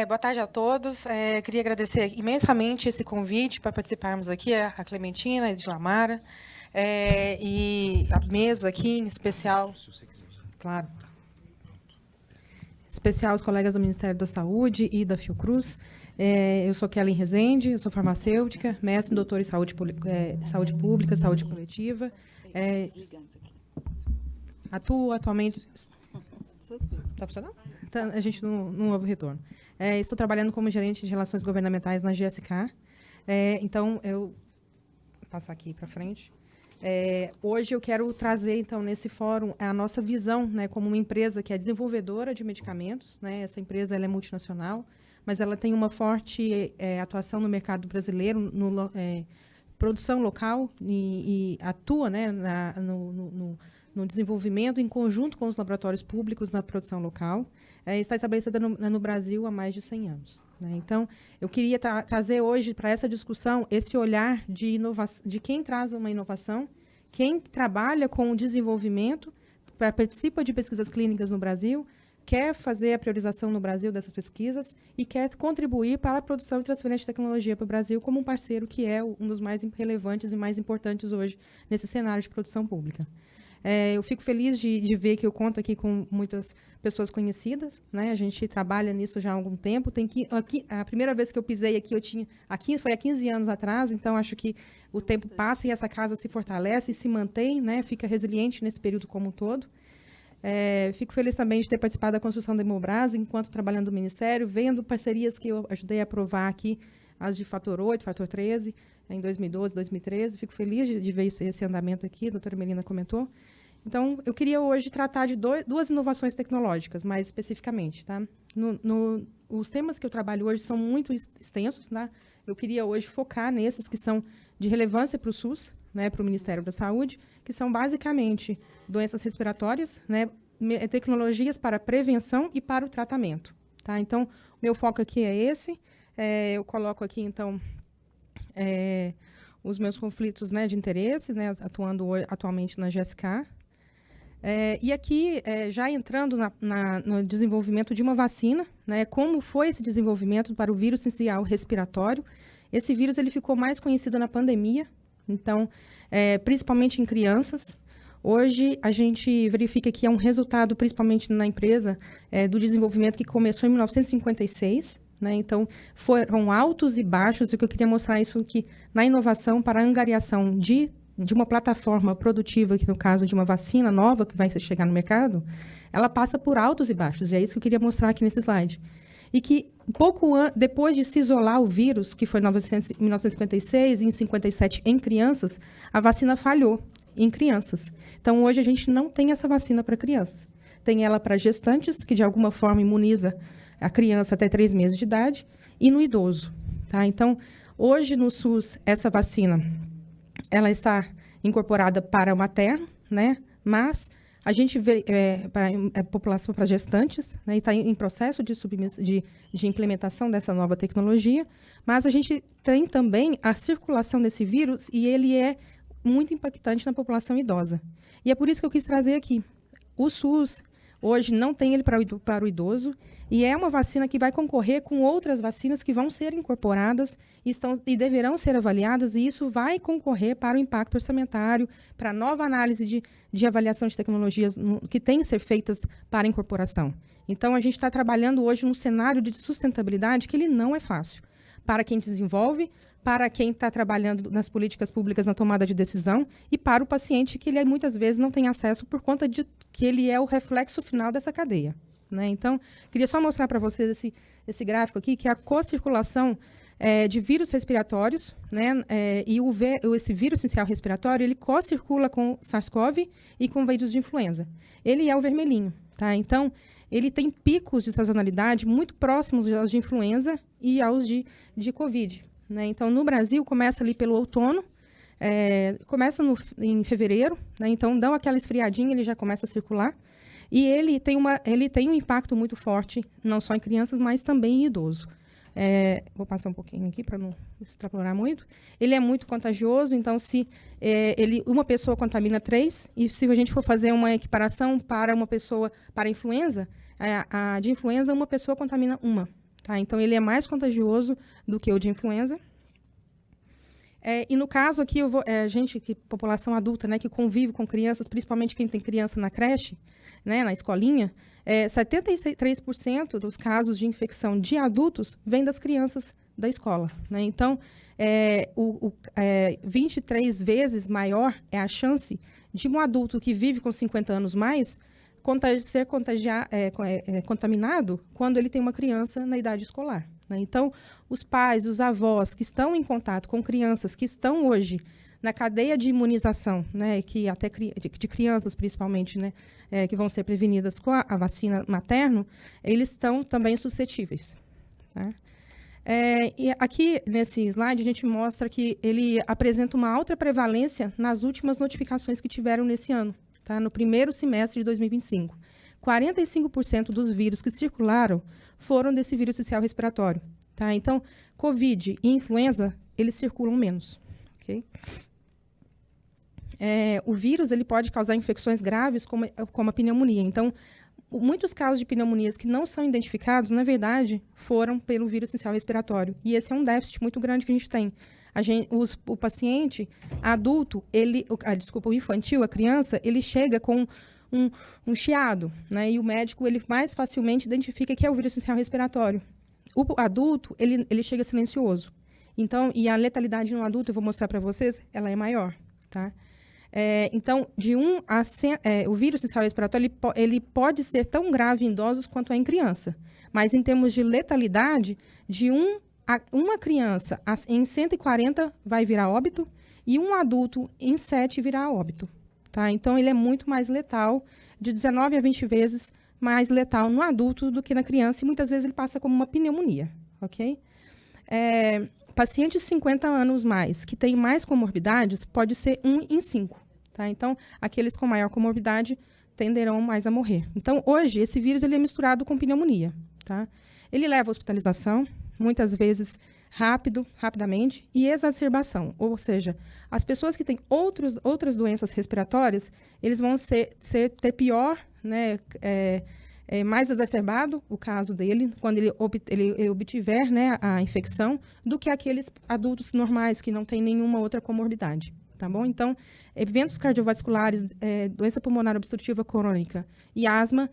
Boa tarde a todos. Queria agradecer imensamente esse convite para participarmos aqui, a Clementina, a Edlamara, e a mesa aqui, em especial, claro, especial os colegas do Ministério da Saúde e da Fiocruz. Eu sou Kellen Rezende, eu sou farmacêutica, mestre e doutora em saúde pública, saúde coletiva. Atuo atualmente... Está funcionando? Então, a gente não houve retorno. Estou trabalhando como gerente de relações governamentais na GSK. Então, eu vou passar aqui para frente. Hoje eu quero trazer, então, nesse fórum, a nossa visão, né, como uma empresa que é desenvolvedora de medicamentos. Né, essa empresa ela é multinacional, mas ela tem uma forte atuação no mercado brasileiro, produção local, e atua, né, no desenvolvimento, em conjunto com os laboratórios públicos na produção local, está estabelecida no Brasil há mais de 100 anos. Né? Então, eu queria trazer hoje para essa discussão esse olhar de quem traz uma inovação, quem trabalha com o desenvolvimento, participa de pesquisas clínicas no Brasil, quer fazer a priorização no Brasil dessas pesquisas e quer contribuir para a produção e transferência de tecnologia para o Brasil como um parceiro que é um dos mais relevantes e mais importantes hoje nesse cenário de produção pública. Eu fico feliz de ver que eu conto aqui com muitas pessoas conhecidas, né? A gente trabalha nisso já há algum tempo. A primeira vez que eu pisei aqui, foi há 15 anos atrás, então acho que o tempo passa e essa casa se fortalece e se mantém, né? Fica resiliente nesse período como um todo. Fico feliz também de ter participado da construção da Hemobras, enquanto trabalhando no Ministério, vendo parcerias que eu ajudei a aprovar aqui, as de Fator 8, Fator 13, em 2012, 2013. Fico feliz de ver esse andamento aqui, a doutora Melina comentou. Então, eu queria hoje tratar de duas inovações tecnológicas, mais especificamente. Tá? Os temas que eu trabalho hoje são muito extensos. Tá? Eu queria hoje focar nesses que são de relevância para o SUS, né, para o Ministério da Saúde, que são basicamente doenças respiratórias, né, tecnologias para prevenção e para o tratamento. Tá? Então, meu foco aqui é esse. Eu coloco aqui, então, os meus conflitos, né, de interesse, né, atuando atualmente na GSK. E aqui, já entrando no desenvolvimento de uma vacina, né, como foi esse desenvolvimento para o vírus essencial respiratório. Esse vírus ele ficou mais conhecido na pandemia, então, principalmente em crianças. Hoje, a gente verifica que é um resultado, principalmente na empresa, do desenvolvimento que começou em 1956. Né? Então, foram altos e baixos, e o que eu queria mostrar isso que na inovação para a angariação de uma plataforma produtiva, que no caso de uma vacina nova que vai chegar no mercado, ela passa por altos e baixos, e é isso que eu queria mostrar aqui nesse slide. E que, depois de se isolar o vírus, que foi em 1956 e em 57 em crianças, a vacina falhou em crianças. Então, hoje a gente não tem essa vacina para crianças. Tem ela para gestantes, que de alguma forma imuniza a criança até 3 meses de idade, e no idoso. Tá? Então, hoje no SUS, essa vacina ela está incorporada para o materno, né? Mas a gente vê para a população, para gestantes, né? E está em processo de implementação dessa nova tecnologia, mas a gente tem também a circulação desse vírus e ele é muito impactante na população idosa. E é por isso que eu quis trazer aqui. O SUS hoje não tem ele para o idoso e é uma vacina que vai concorrer com outras vacinas que vão ser incorporadas e deverão ser avaliadas, e isso vai concorrer para o impacto orçamentário, para a nova análise de avaliação de tecnologias que têm que ser feitas para incorporação. Então, a gente está trabalhando hoje num cenário de sustentabilidade que ele não é fácil. Para quem desenvolve, para quem está trabalhando nas políticas públicas na tomada de decisão e para o paciente que ele muitas vezes não tem acesso por conta de que ele é o reflexo final dessa cadeia. Né? Então, queria só mostrar para vocês esse gráfico aqui, que é a co-circulação de vírus respiratórios, né? E esse vírus essencial respiratório, ele co-circula com SARS-CoV e com vírus de influenza. Ele é o vermelhinho. Tá? Então, ele tem picos de sazonalidade muito próximos aos de influenza e aos de Covid. Né? Então, no Brasil, começa ali pelo outono, começa em fevereiro, né? Então, dá aquela esfriadinha, ele já começa a circular. E ele tem um impacto muito forte, não só em crianças, mas também em idoso. Vou passar um pouquinho aqui para não extrapolar muito. Ele é muito contagioso, então, se uma pessoa contamina 3, e se a gente for fazer uma equiparação para uma pessoa para a influenza, a de influenza, uma pessoa contamina 1. Tá? Então, ele é mais contagioso do que o de influenza. E no caso aqui, população adulta, né, que convive com crianças, principalmente quem tem criança na creche, né, na escolinha, 73% dos casos de infecção de adultos vêm das crianças da escola. Né? Então, 23 vezes maior é a chance de um adulto que vive com 50 anos mais ser contaminado quando ele tem uma criança na idade escolar. Né? Então, os pais, os avós que estão em contato com crianças que estão hoje na cadeia de imunização, né, que até de crianças principalmente, né, que vão ser prevenidas com a vacina materno, eles estão também suscetíveis. Tá? E aqui, nesse slide, a gente mostra que ele apresenta uma alta prevalência nas últimas notificações que tiveram nesse ano, tá? No primeiro semestre de 2025. 45% dos vírus que circularam foram desse vírus social respiratório. Tá? Então, Covid e influenza, eles circulam menos. Okay? O vírus ele pode causar infecções graves, como a pneumonia. Então, muitos casos de pneumonias que não são identificados, na verdade, foram pelo vírus essencial respiratório. E esse é um déficit muito grande que a gente tem. O paciente adulto, o infantil, a criança, ele chega com um chiado, né? E o médico, ele mais facilmente identifica que é o vírus essencial respiratório. O adulto, ele chega silencioso. Então, e a letalidade no adulto, eu vou mostrar para vocês, ela é maior, tá? Então, o vírus essencial respiratório, ele pode ser tão grave em idosos quanto é em criança. Mas, em termos de letalidade, uma criança em 140 vai virar óbito e um adulto em 7 virá óbito. Tá? Então, ele é muito mais letal, de 19 a 20 vezes mais letal no adulto do que na criança, e muitas vezes ele passa como uma pneumonia. Ok? Pacientes de 50 anos mais, que têm mais comorbidades, pode ser 1 em 5. Tá? Então, aqueles com maior comorbidade tenderão mais a morrer. Então, hoje, esse vírus ele é misturado com pneumonia. Tá? Ele leva à hospitalização, muitas vezes rapidamente, e exacerbação. Ou seja, as pessoas que têm outras doenças respiratórias, eles vão ter pior, né, mais exacerbado o caso dele, quando ele obtiver, né, a infecção, do que aqueles adultos normais que não têm nenhuma outra comorbidade. Tá bom? Então, eventos cardiovasculares, doença pulmonar obstrutiva crônica e asma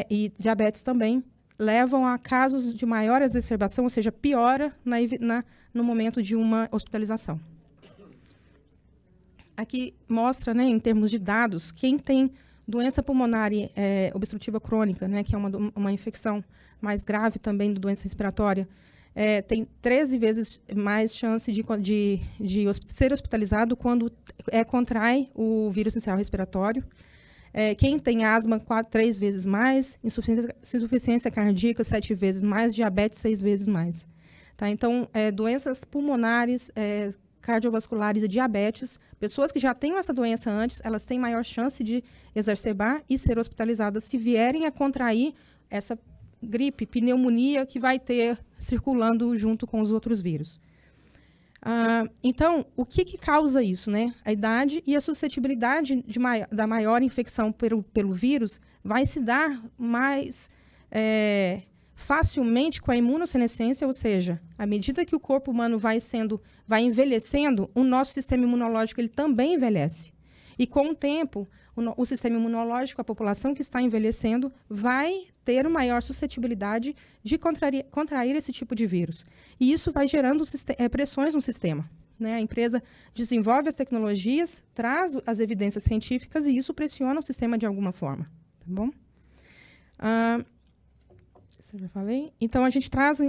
e diabetes também levam a casos de maior exacerbação, ou seja, piora no momento de uma hospitalização. Aqui mostra, né, em termos de dados, quem tem doença pulmonar obstrutiva crônica, né, que é uma infecção mais grave também de doença respiratória, tem 13 vezes mais chance de ser hospitalizado quando contrai o vírus essencial respiratório. Quem tem asma, 3 vezes mais, insuficiência cardíaca, 7 vezes mais, diabetes, 6 vezes mais. Tá? Então, doenças pulmonares, cardiovasculares e diabetes, pessoas que já têm essa doença antes, elas têm maior chance de exacerbar e ser hospitalizadas se vierem a contrair essa gripe, pneumonia que vai ter circulando junto com os outros vírus. Então, o que causa isso? Né? A idade e a suscetibilidade da maior infecção pelo vírus vai se dar mais facilmente com a imunossenescência, ou seja, à medida que o corpo humano vai envelhecendo, o nosso sistema imunológico ele também envelhece. E com o tempo, o sistema imunológico, a população que está envelhecendo, vai ter maior suscetibilidade de contrair esse tipo de vírus. E isso vai gerando pressões no sistema. Né? A empresa desenvolve as tecnologias, traz as evidências científicas e isso pressiona o sistema de alguma forma. Tá bom? Isso eu já falei. Então, a gente traz,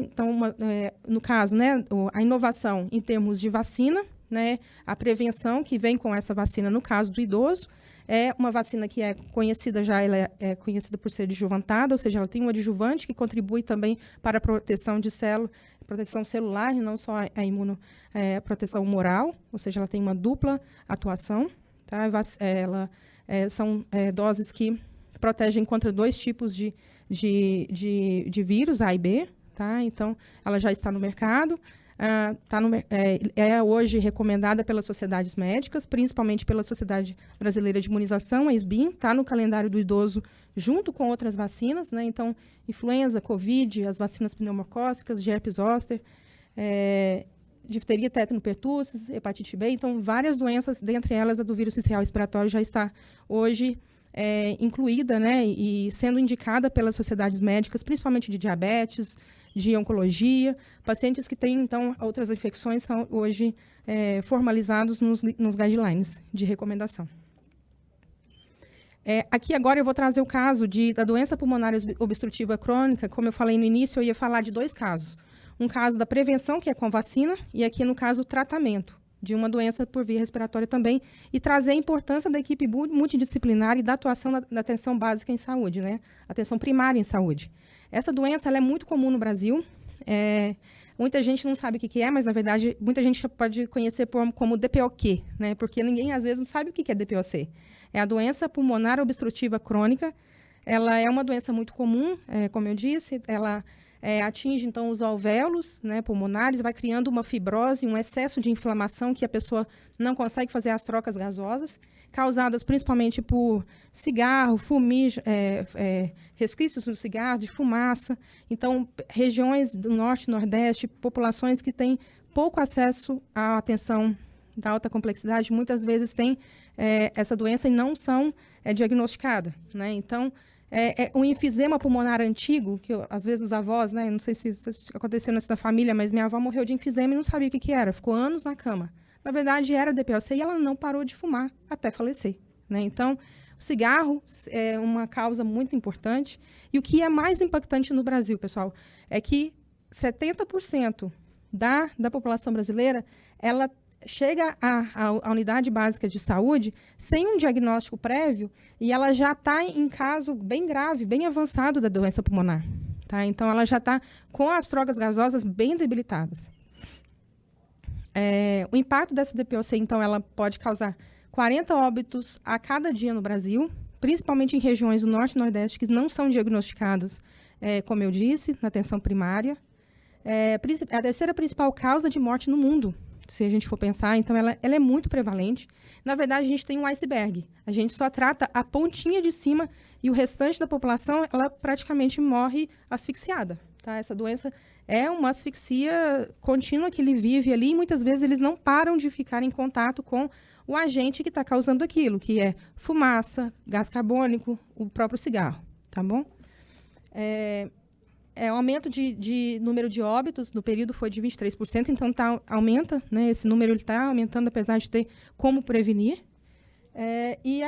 no caso, né, a inovação em termos de vacina, né, a prevenção que vem com essa vacina, no caso do idoso, é uma vacina que é conhecida ela é conhecida por ser adjuvantada, ou seja, ela tem um adjuvante que contribui também para a proteção de proteção celular, e não só a proteção humoral, ou seja, ela tem uma dupla atuação. Tá? São doses que protegem contra 2 tipos de vírus, A e B. Tá? Então, ela já está no mercado. é hoje recomendada pelas sociedades médicas, principalmente pela Sociedade Brasileira de Imunização, a SBIM, está no calendário do idoso junto com outras vacinas, né? Então, influenza, Covid, as vacinas pneumocócicas, de herpes zoster, difteria, tétano, pertussis, hepatite B. Então, várias doenças, dentre elas a do vírus sincicial respiratório, já está hoje incluída, né? E sendo indicada pelas sociedades médicas, principalmente de diabetes, de oncologia. Pacientes que têm, então, outras infecções são hoje formalizados nos guidelines de recomendação. Aqui agora eu vou trazer o caso da doença pulmonar obstrutiva crônica. Como eu falei no início, eu ia falar de 2 casos. Um caso da prevenção, que é com vacina, e aqui, no caso, o tratamento de uma doença por via respiratória também, e trazer a importância da equipe multidisciplinar e da atuação da atenção básica em saúde, né? Atenção primária em saúde. Essa doença ela é muito comum no Brasil. Muita gente não sabe o que é, mas, na verdade, muita gente pode conhecer como DPOQ, né? Porque ninguém, às vezes, não sabe o que é DPOC. É a doença pulmonar obstrutiva crônica. Ela é uma doença muito comum, como eu disse. Ela atinge, então, os alvéolos, né, pulmonares, vai criando uma fibrose, um excesso de inflamação que a pessoa não consegue fazer as trocas gasosas, causadas principalmente por cigarro, resquícios do cigarro, de fumaça. Então, regiões do norte e nordeste, populações que têm pouco acesso à atenção da alta complexidade, muitas vezes têm essa doença e não são diagnosticadas, né? Então, um enfisema pulmonar antigo, que às vezes os avós, né, não sei se aconteceu na sua família, mas minha avó morreu de enfisema e não sabia o que era, ficou anos na cama. Na verdade, era DPOC e ela não parou de fumar até falecer, né? Então, o cigarro é uma causa muito importante. E o que é mais impactante no Brasil, pessoal, é que 70% da população brasileira, ela chega à unidade básica de saúde sem um diagnóstico prévio e ela já está em caso bem grave, bem avançado da doença pulmonar. Tá? Então, ela já está com as trocas gasosas bem debilitadas. O impacto dessa DPOC, então, ela pode causar 40 óbitos a cada dia no Brasil, principalmente em regiões do Norte e Nordeste que não são diagnosticadas, como eu disse, na atenção primária. É a terceira principal causa de morte no mundo, se a gente for pensar. Então, ela é muito prevalente. Na verdade, a gente tem um iceberg. A gente só trata a pontinha de cima e o restante da população, ela praticamente morre asfixiada. Tá? Essa doença é uma asfixia contínua que ele vive ali e muitas vezes eles não param de ficar em contato com o agente que está causando aquilo, que é fumaça, gás carbônico, o próprio cigarro. Tá bom? O aumento de número de óbitos no período foi de 23%, então aumenta, né? Esse número está aumentando, apesar de ter como prevenir. E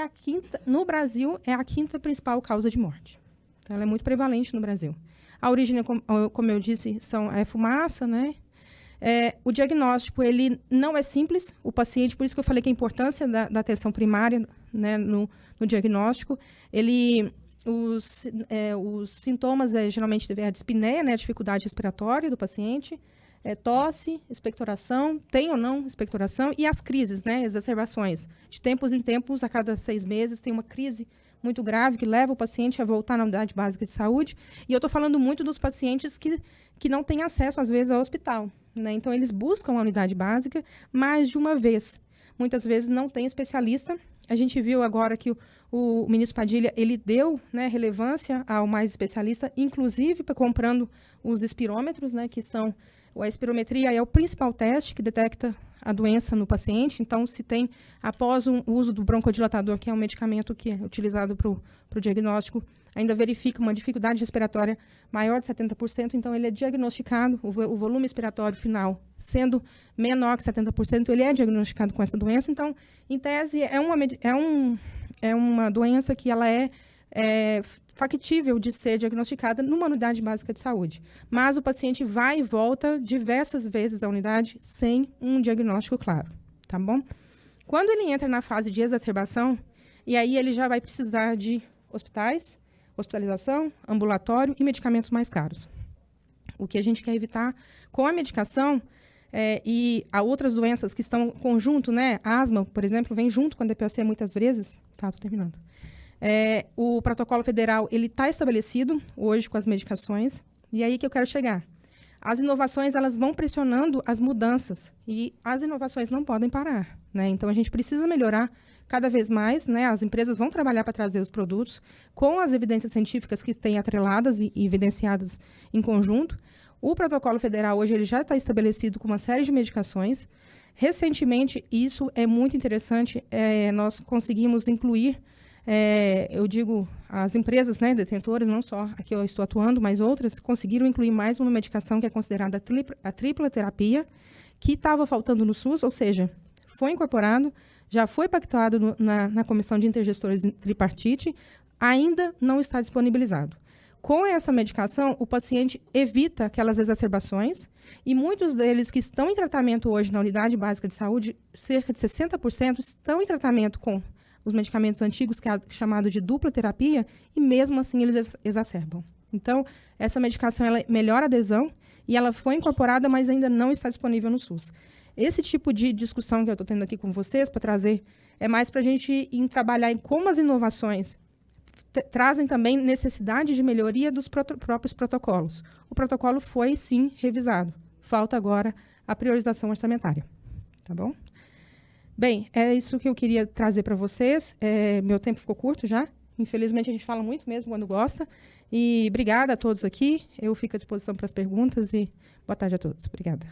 no Brasil, é a 5ª principal causa de morte. Então, ela é muito prevalente no Brasil. A origem, como eu disse, é fumaça, né? O diagnóstico, ele não é simples. O paciente, por isso que eu falei que a importância da atenção primária, né, no diagnóstico, os sintomas geralmente a dispneia, né, a dificuldade respiratória do paciente, tosse, expectoração, tem ou não expectoração, e as crises, né, exacerbações. De tempos em tempos, a cada 6 meses, tem uma crise muito grave que leva o paciente a voltar na unidade básica de saúde. E eu estou falando muito dos pacientes que não têm acesso, às vezes, ao hospital, né? Então, eles buscam a unidade básica mais de uma vez. Muitas vezes não tem especialista. A gente viu agora que o ministro Padilha, ele deu, né, relevância ao mais especialista, inclusive comprando os espirômetros, né, que são a espirometria é o principal teste que detecta a doença no paciente. Então, se tem, após o uso do broncodilatador, que é um medicamento que é utilizado para o diagnóstico, ainda verifica uma dificuldade respiratória maior de 70%, então ele é diagnosticado, o volume expiratório final sendo menor que 70%, ele é diagnosticado com essa doença. Então, em tese, é uma doença que ela é factível de ser diagnosticada numa unidade básica de saúde. Mas o paciente vai e volta diversas vezes à unidade sem um diagnóstico claro, tá bom? Quando ele entra na fase de exacerbação, e aí ele já vai precisar de hospitais, hospitalização, ambulatório e medicamentos mais caros. O que a gente quer evitar com a medicação e há outras doenças que estão em conjunto, né? A asma, por exemplo, vem junto com a DPOC muitas vezes. Tá, tô terminando. O protocolo federal, ele está estabelecido hoje com as medicações. E aí que eu quero chegar. as inovações elas vão pressionando as mudanças e as inovações não podem parar, né? Então, a gente precisa melhorar cada vez mais, né? As empresas vão trabalhar para trazer os produtos com as evidências científicas que têm atreladas e evidenciadas em conjunto. O protocolo federal hoje ele já está estabelecido com uma série de medicações. Recentemente, isso é muito interessante, nós conseguimos incluir, eu digo, as empresas, né, detentoras, não só aqui eu estou atuando, mas outras, conseguiram incluir mais uma medicação que é considerada a tripla terapia, que estava faltando no SUS, ou seja, foi incorporado, já foi pactuado na Comissão de Intergestores Tripartite, ainda não está disponibilizado. Com essa medicação, o paciente evita aquelas exacerbações e muitos deles que estão em tratamento hoje na unidade básica de saúde, cerca de 60% estão em tratamento com os medicamentos antigos, que é chamado de dupla terapia, e mesmo assim eles exacerbam. Então, essa medicação ela melhora a adesão e ela foi incorporada, mas ainda não está disponível no SUS. Esse tipo de discussão que eu estou tendo aqui com vocês, para trazer, é mais para a gente trabalhar em como as inovações trazem também necessidade de melhoria dos próprios protocolos. O protocolo foi, sim, revisado. Falta agora a priorização orçamentária. Tá bom? Bem, é isso que eu queria trazer para vocês. Meu tempo ficou curto já. Infelizmente, a gente fala muito mesmo quando gosta. E obrigada a todos aqui. Eu fico à disposição para as perguntas e boa tarde a todos. Obrigada.